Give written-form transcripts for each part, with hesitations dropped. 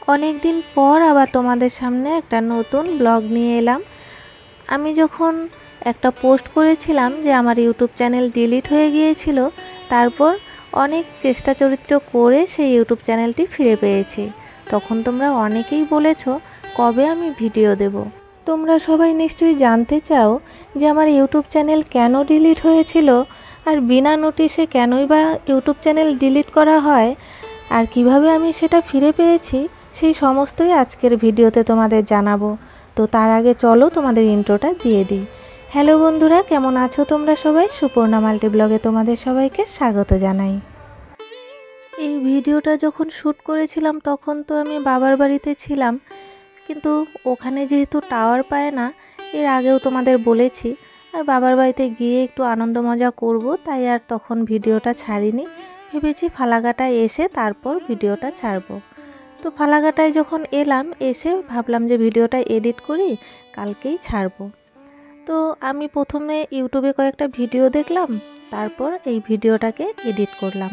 অনেক দিন পর আবার তোমাদের সামনে একটা নতুন ব্লগ নিয়ে এলাম। আমি যখন একটা পোস্ট করেছিলাম যে আমার ইউটিউব চ্যানেল ডিলিট হয়ে গিয়েছিল, তারপর অনেক চেষ্টা চরিত্র করে সেই ইউটিউব চ্যানেলটি ফিরে পেয়েছি। তখন তোমরা অনেকেই বলেছো কবে আমি ভিডিও দেব। তোমরা সবাই নিশ্চয়ই জানতে চাও যে আমার ইউটিউব চ্যানেল কেন ডিলিট হয়েছিল, আর বিনা নোটিশে কেনই বা ইউটিউব চ্যানেল ডিলিট করা হয়, আর কিভাবে আমি সেটা ফিরে পেয়েছি, সেই সমস্তই আজকের ভিডিওতে তোমাদের জানাবো। তো তার আগে চলো তোমাদের ইন্ট্রোটা দিয়ে দিই। হ্যালো বন্ধুরা, কেমন আছো তোমরা সবাই? সুপর্ণা মাল্টি ব্লগে তোমাদের সবাইকে স্বাগত জানাই। এই ভিডিওটা যখন শ্যুট করেছিলাম তখন তো আমি বাবার বাড়িতে ছিলাম, কিন্তু ওখানে যেহেতু টাওয়ার পায় না, এর আগেও তোমাদের বলেছি, আর বাবার বাড়িতে গিয়ে একটু আনন্দ মজা করব, তাই আর তখন ভিডিওটা ছাড়িনি। ভেবেছি ফালাকাটায় এসে তারপর ভিডিওটা ছাড়বো। তো ফালাকাটায় যখন এলাম, এসে ভাবলাম যে ভিডিওটা এডিট করি, কালকেই ছাড়বো। তো আমি প্রথমে ইউটিউবে কয়েকটা ভিডিও দেখলাম, তারপর এই ভিডিওটাকে এডিট করলাম।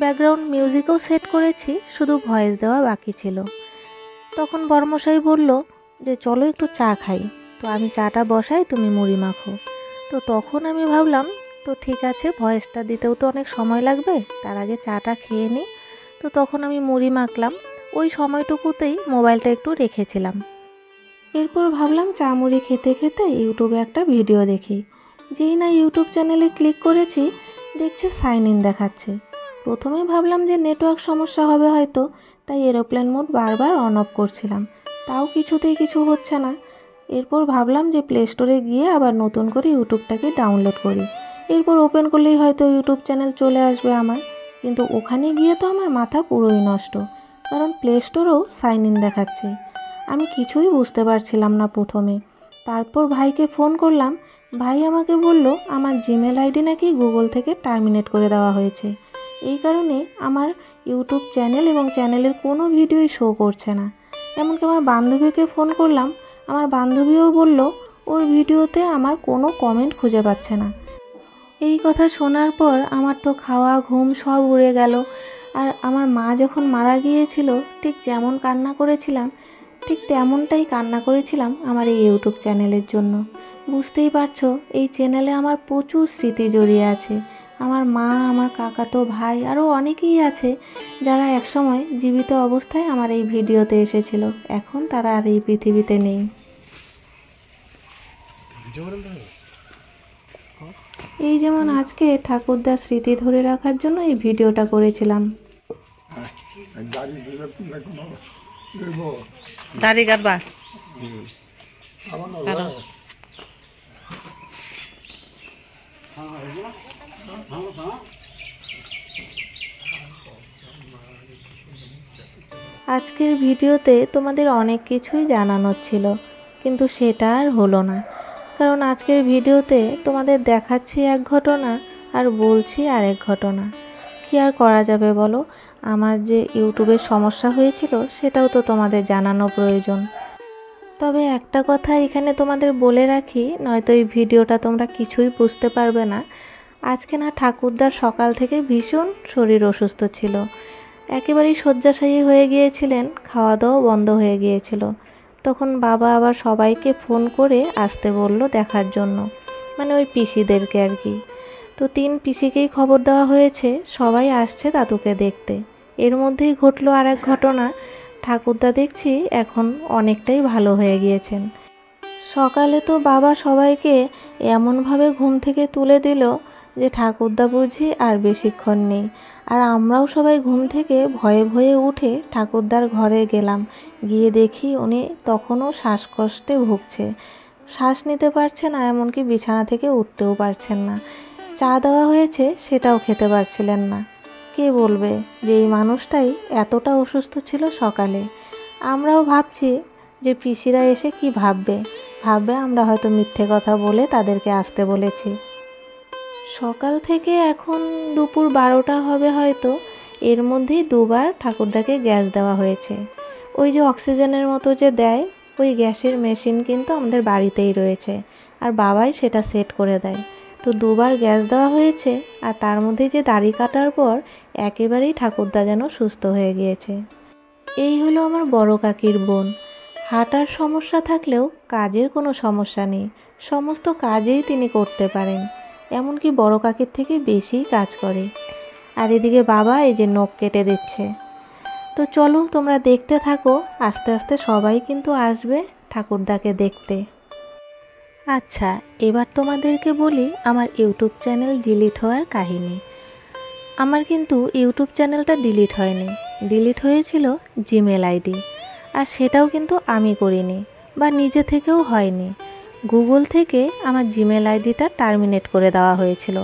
ব্যাকগ্রাউন্ড মিউজিকও সেট করেছি, শুধু ভয়েস দেওয়া বাকি ছিল। তখন বর্মশাই বলল যে চলো একটু চা খাই। তো আমি চাটা বসাই, তুমি মুড়ি মাখো। তো তখন আমি ভাবলাম তো ঠিক আছে, ভয়েসটা দিতেও তো অনেক সময় লাগবে, তার আগে চাটা খেয়ে নিই। তো তখন আমি মুড়ি মাখলাম, ওই সময়টুকুতেই মোবাইলটা একটু রেখেছিলাম। এরপর ভাবলাম চা মুড়ি খেতে খেতে ইউটিউবে একটা ভিডিও দেখি। যেই না ইউটিউব চ্যানেলে ক্লিক করেছি, দেখছি সাইন ইন দেখাচ্ছে। প্রথমে ভাবলাম যে নেটওয়ার্ক সমস্যা হবে হয়তো, তাই এরোপ্লেন মোড বারবার অন অফ করছিলাম, তাও কিছুতেই কিছু হচ্ছে না। এরপর ভাবলাম যে প্লে স্টোরে গিয়ে আবার নতুন করে ইউটিউবটাকে ডাউনলোড করি, এরপর ওপেন করলেই হয়তো ইউটিউব চ্যানেল চলে আসবে আমার। কিন্তু ওখানে গিয়ে তো আমার মাথা পুরোই নষ্ট, কারণ প্লে স্টোরেও সাইন ইন দেখাচ্ছে। আমি কিছুই বুঝতে পারছিলাম না প্রথমে। তারপর ভাইকে ফোন করলাম, ভাই আমাকে বলল আমার জিমেল আইডি নাকি গুগল থেকে টার্মিনেট করে দেওয়া হয়েছে, এই কারণে আমার ইউটিউব চ্যানেল এবং চ্যানেলের কোনো ভিডিওই শো করছে না। এমনকি আমার বান্ধবীকে ফোন করলাম, আমার বান্ধবীও বলল ওর ভিডিওতে আমার কোনো কমেন্ট খুঁজে পাচ্ছে না। এই কথা শোনার পর আমার তো খাওয়া ঘুম সব উড়ে গেল। আর আমার মা যখন মারা গিয়েছিল, ঠিক যেমন কান্না করেছিলাম, ঠিক তেমনটাই কান্না করেছিলাম আমার এই ইউটিউব চ্যানেলের জন্য। বুঝতেই পারছো, এই চ্যানেলে আমার প্রচুর স্মৃতি জড়িয়ে আছে। আমার মা, আমার কাকাতো ভাই, আরও অনেকেই আছে যারা একসময় জীবিত অবস্থায় আমার এই ভিডিওতে এসেছিল, এখন তারা আর এই পৃথিবীতে নেই। এই যেমন আজকে ঠাকুরদার স্মৃতি ধরে রাখার জন্য এই ভিডিওটা করেছিলাম। দাড়ি কাটবা? আজকের ভিডিওতে তোমাদের অনেক কিছুই জানানোর ছিল, কিন্তু সেটা আর হলো না, কারণ আজকের ভিডিওতে তোমাদের দেখাচ্ছি এক ঘটনা আর বলছি আরেক ঘটনা। কি আর করা যাবে বলো, আমার যে ইউটিউবের সমস্যা হয়েছিল সেটাও তো তোমাদের জানানো প্রয়োজন। তবে একটা কথা এখানে তোমাদের বলে রাখি, নয়তো এই ভিডিওটা তোমরা কিছুই বুঝতে পারবে না। আজকে না ঠাকুরদার সকাল থেকে ভীষণ শরীর অসুস্থ ছিল, একেবারেই শয্যাশায়ী হয়ে গিয়েছিলেন, খাওয়া দাওয়া বন্ধ হয়ে গিয়েছিল। তখন বাবা আবার সবাইকে ফোন করে আসতে বলল দেখার জন্য, মানে ওই পিসিদেরকে আর কি। তো 3 পিসিকেই খবর দেওয়া হয়েছে, সবাই আসছে দাদুকে দেখতে। এর মধ্যেই ঘটলো আর এক ঘটনা, ঠাকুরদা দেখছি এখন অনেকটাই ভালো হয়ে গিয়েছেন। সকালে তো বাবা সবাইকে এমনভাবে ঘুম থেকে তুলে দিল যে ঠাকুরদা বুঝি আর বেশিক্ষণ নেই। আর আমরাও সবাই ঘুম থেকে ভয়ে ভয়ে উঠে ঠাকুরদার ঘরে গেলাম, গিয়ে দেখি উনি তখনও শ্বাসকষ্টে ভুগছে, শ্বাস নিতে পারছে না, এমনকি বিছানা থেকে উঠতেও পারছেন না। চা দেওয়া হয়েছে সেটাও খেতে পারছিলেন না। কে বলবে যে এই মানুষটাই এতটা অসুস্থ ছিল সকালে। আমরাও ভাবছি যে পিসিরা এসে কি ভাববে আমরা হয়তো মিথ্যে কথা বলে তাদেরকে আসতে বলেছি। সকাল থেকে এখন দুপুর 12টা হবে হয়তো, এর মধ্যেই 2বার ঠাকুরদাকে গ্যাস দেওয়া হয়েছে। ওই যে অক্সিজেনের মতো যে দেয়, ওই গ্যাসের মেশিন কিন্তু আমাদের বাড়িতেই রয়েছে, আর বাবাই সেটা সেট করে দেয়। তো 2বার গ্যাস দেওয়া হয়েছে, আর তার মধ্যে যে দাড়ি কাটার পর একেবারেই ঠাকুরদা যেন সুস্থ হয়ে গিয়েছে। এই হলো আমার বড় কাকির বোন। হাঁটার সমস্যা থাকলেও কাজের কোনো সমস্যা নেই, সমস্ত কাজেই তিনি করতে পারেন, এমনকি বড় কাকির থেকে বেশি কাজ করে। আর এদিকে বাবা এই যে নখ কেটে দিচ্ছে। তো চলো তোমরা দেখতে থাকো, আস্তে আস্তে সবাই কিন্তু আসবে ঠাকুরদাকে দেখতে। আচ্ছা, এবার তোমাদেরকে বলি আমার ইউটিউব চ্যানেল ডিলিট হওয়ার কাহিনী। আমার কিন্তু ইউটিউব চ্যানেলটা ডিলিট হয়নি, ডিলিট হয়েছিল জিমেল আইডি। আর সেটাও কিন্তু আমি করিনি বা নিজে থেকেও হয়নি, গুগল থেকে আমার জিমেল আইডিটা টার্মিনেট করে দেওয়া হয়েছিল।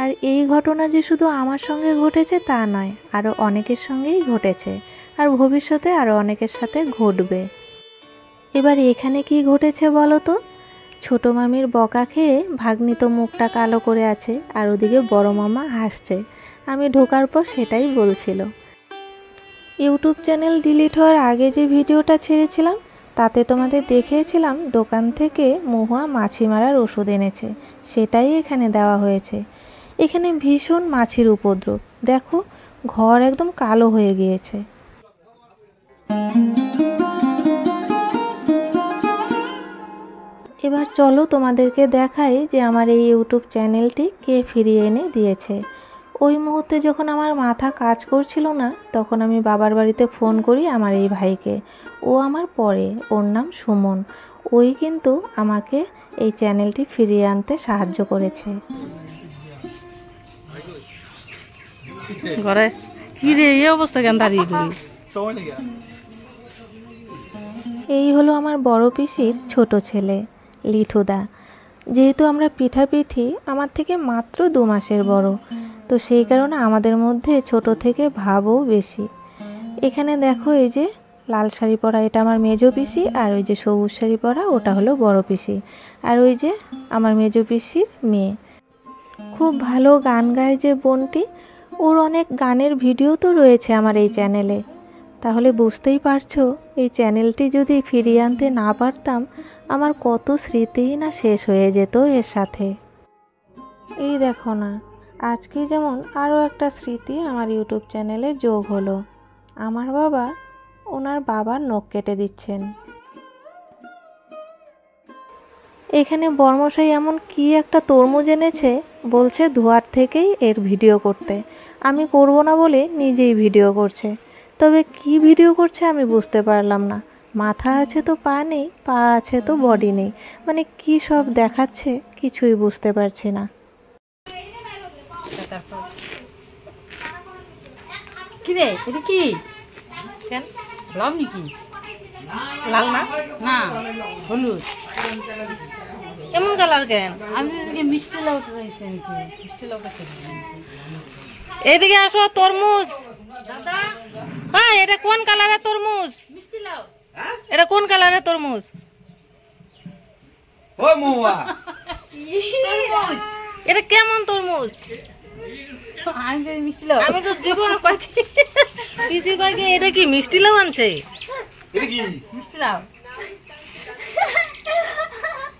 আর এই ঘটনা যে শুধু আমার সঙ্গে ঘটেছে তা নয়, আরও অনেকের সঙ্গেই ঘটেছে, আর ভবিষ্যতে আরও অনেকের সাথে ঘটবে। এবার এখানে কি ঘটেছে বলো তো? ছোটো মামির বকা খেয়ে ভাগ্নি তো মুখটা কালো করে আছে, আর ওদিকে বড় মামা হাসছে। আমি ঢোকার পর সেটাই বলছিল। ইউটিউব চ্যানেল ডিলিট হওয়ার আগে যে ভিডিওটা ছেড়েছিলাম তাতে তোমাদের দেখিয়েছিলাম দোকান থেকে মহুয়া মাছি মারার ওষুধ এনেছে, সেটাই এখানে দেওয়া হয়েছে। এখানে ভীষণ মাছির উপদ্রব, দেখো ঘর একদম কালো হয়ে গিয়েছে। এবার চলো তোমাদেরকে দেখাই যে আমার এই ইউটিউব চ্যানেলটি কে ফিরিয়ে এনে দিয়েছে। ওই মুহূর্তে যখন আমার মাথা কাজ করছিল না, তখন আমি বাবার বাড়িতে ফোন করি আমার এই ভাইকে। ও আমার পরে, ওর নাম সুমন। ওই কিন্তু আমাকে এই চ্যানেলটি ফিরিয়ে আনতে সাহায্য করেছে। ঘরে কি রে এই অবস্থা কেন দাঁড়িয়ে গেলি? এই হলো আমার বড় পিসির ছোট ছেলে লিঠুদা। যেহেতু আমরা পিঠাপিঠি, আমার থেকে মাত্র 2 মাসের বড়, তো সেই কারণে আমাদের মধ্যে ছোট থেকে ভাবও বেশি। এখানে দেখো এই যে লাল শাড়ি পরা এটা আমার মেজো পিসি, আর ওই যে সবুজ শাড়ি পরা ওটা হলো বড় পিসি, আর ওই যে আমার মেজো পিসির মেয়ে। খুব ভালো গান গায় যে বোনটি, ওর অনেক গানের ভিডিও তো রয়েছে আমার এই চ্যানেলে। তাহলে বুঝতেই পারছো এই চ্যানেলটি যদি ফিরিয়ে আনতে না পারতাম আমার কত স্মৃতিই না শেষ হয়ে যেত এর সাথে। এই দেখো না, আজকে যেমন আরও একটা স্মৃতি আমার ইউটিউব চ্যানেলে যোগ হলো। আমার বাবা ওনার বাবার নখ কেটে দিচ্ছেন। এখানে বর্মশাই এমন কি একটা তরমুজ এনেছে, বলছে ধোয়ার থেকেই এর ভিডিও করতে। আমি করব না বলে নিজেই ভিডিও করছে। তবে কি ভিডিও করছে আমি বুঝতে পারলাম না। মাথা আছে তো পা নেই, পা আছে তো বডি নেই, মানে কি সব দেখাচ্ছে কিছুই বুঝতে পারছি না। কি রে এটা কি? কেন লাল নাকি? লাল না, না হলুদ। এমন কালার কেন? আমি মিষ্টি লাউ রয়েছে নাকি? মিষ্টি লাউটা এদিকে আসো। তরমুজ দাদা, হ্যাঁ এটা কোন কালারের তরমুজ? মিষ্টি লাউ। এটা কোন কালারের তরমুজ? ও মহুয়া তরমুজ। এটা কেমন তরমুজ? আমি তো মিষ্টি লাউ, আমি তো জীবন পিসি কয় কি এটা কি মিষ্টি লাউ আনছে? এটা কি মিষ্টি লাউ?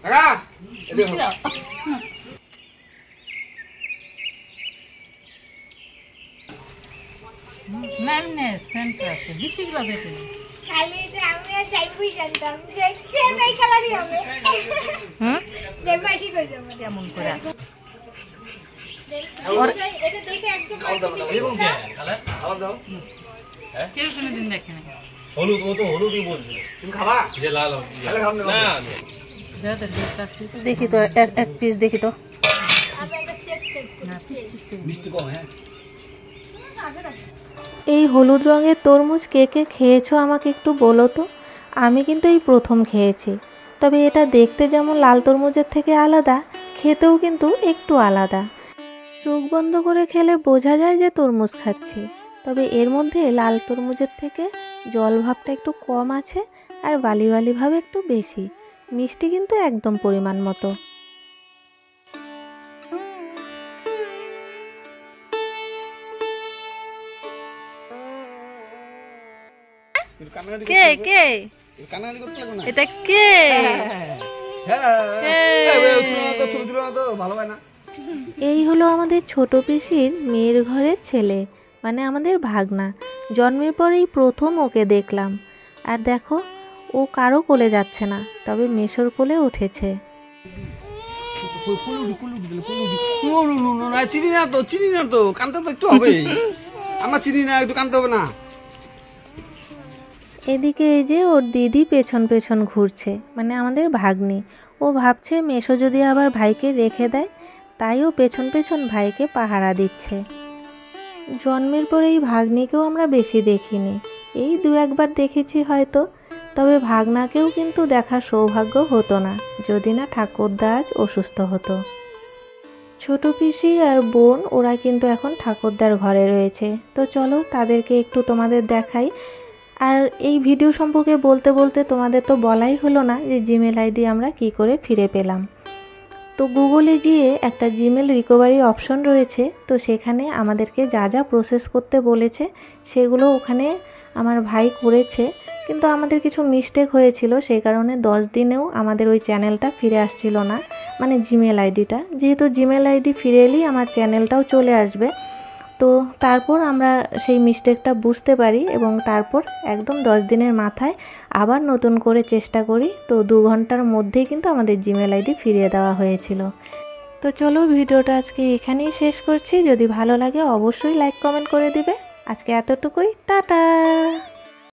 কাকা মিষ্টি লাউ। ম্যামনে সেন্টার আছে বিচিগুলো দেখে খালি এটা আমি চাইবই জানতাম যে সেম এই কালারই হবে। যে মাটি কই যাবে কেমন করে আর এটা দেখে একদম এরকম কি কালার আলাদা দাও। হ্যাঁ কেউ কোনদিন দেখে না। হলুদ, ও তো হলুদই বলছিল। তুমি খাবা? যে লাল হবে না না দেখি তো এক পিস দেখি তো। আমি একটা চেক করতে মিষ্টি কম। হ্যাঁ এই হলুদ রঙের তরমুজ কে কে খেয়েছো আমাকে একটু বলো তো। আমি কিন্তু এই প্রথম খেয়েছি। তবে এটা দেখতে যেমন লাল তরমুজের থেকে আলাদা, খেতেও কিন্তু একটু আলাদা। চোখ বন্ধ করে খেলে বোঝা যায় যে তরমুজ খাচ্ছি, তবে এর মধ্যে লাল তরমুজের থেকে জল ভাবটা একটু কম আছে, আর বালি বালি ভাব একটু বেশি। মিষ্টি কিন্তু একদম পরিমাণ মতো। কে কে এটা কে? এই হলো আমাদের ছোট পিসির মেয়ের ঘরের ছেলে মানে আমাদের ভাগনা। জন্মের পরেই প্রথম ওকে দেখলাম। আর দেখো, ও কারো কোলে যাচ্ছে না, তবে মেশোর কোলে উঠেছে। চিনি না তো কানতে তো একটু হবে। আমরা চিনি না, একটু কানতে হবে না। এদিকে এই যে ওর দিদি পেছন পেছন ঘুরছে, মানে আমাদের ভাগ্নি। ও ভাবছে মেশো যদি আবার ভাইকে রেখে দেয়, তাই ও পেছন পেছন ভাইকে পাহারা দিচ্ছে। জন্মের পরে এই ভাগ্নিকেও আমরা বেশি দেখিনি, এই 2-1বার দেখেছি হয়তো। তবে ভাগনাকেও কিন্তু দেখার সৌভাগ্য হতো না যদি না ঠাকুরদা আজ অসুস্থ হতো। ছোট পিসি আর বোন ওরা কিন্তু এখন ঠাকুরদার ঘরে রয়েছে। তো চলো তাদেরকে একটু তোমাদের দেখাই। আর এই ভিডিও সম্পর্কে বলতে বলতে তোমাদের তো বলাই হলো না যে জিমেল আইডি আমরা কি করে ফিরে পেলাম। তো গুগলে গিয়ে একটা জিমেল রিকভারি অপশন রয়েছে, তো সেখানে আমাদেরকে যা যা প্রসেস করতে বলেছে সেগুলো ওখানে আমার ভাই করেছে। কিন্তু আমাদের কিছু মিস্টেক হয়েছিল, সেই কারণে 10 দিনেও আমাদের ওই চ্যানেলটা ফিরে আসছিল না, মানে জিমেল আইডিটা। যেহেতু জিমেল আইডি ফিরে এলেই আমার চ্যানেলটাও চলে আসবে। তো তারপর আমরা সেই মিস্টেকটা বুঝতে পারি এবং তারপর একদম 10 দিনের মাথায় আবার নতুন করে চেষ্টা করি। তো 2 ঘন্টার মধ্যেই কিন্তু আমাদের জিমেল আইডি ফিরিয়ে দেওয়া হয়েছিল। তো চলো ভিডিওটা আজকে এখানেই শেষ করছি। যদি ভালো লাগে অবশ্যই লাইক কমেন্ট করে দিবে। আজকে এতটুকুই, টাটা।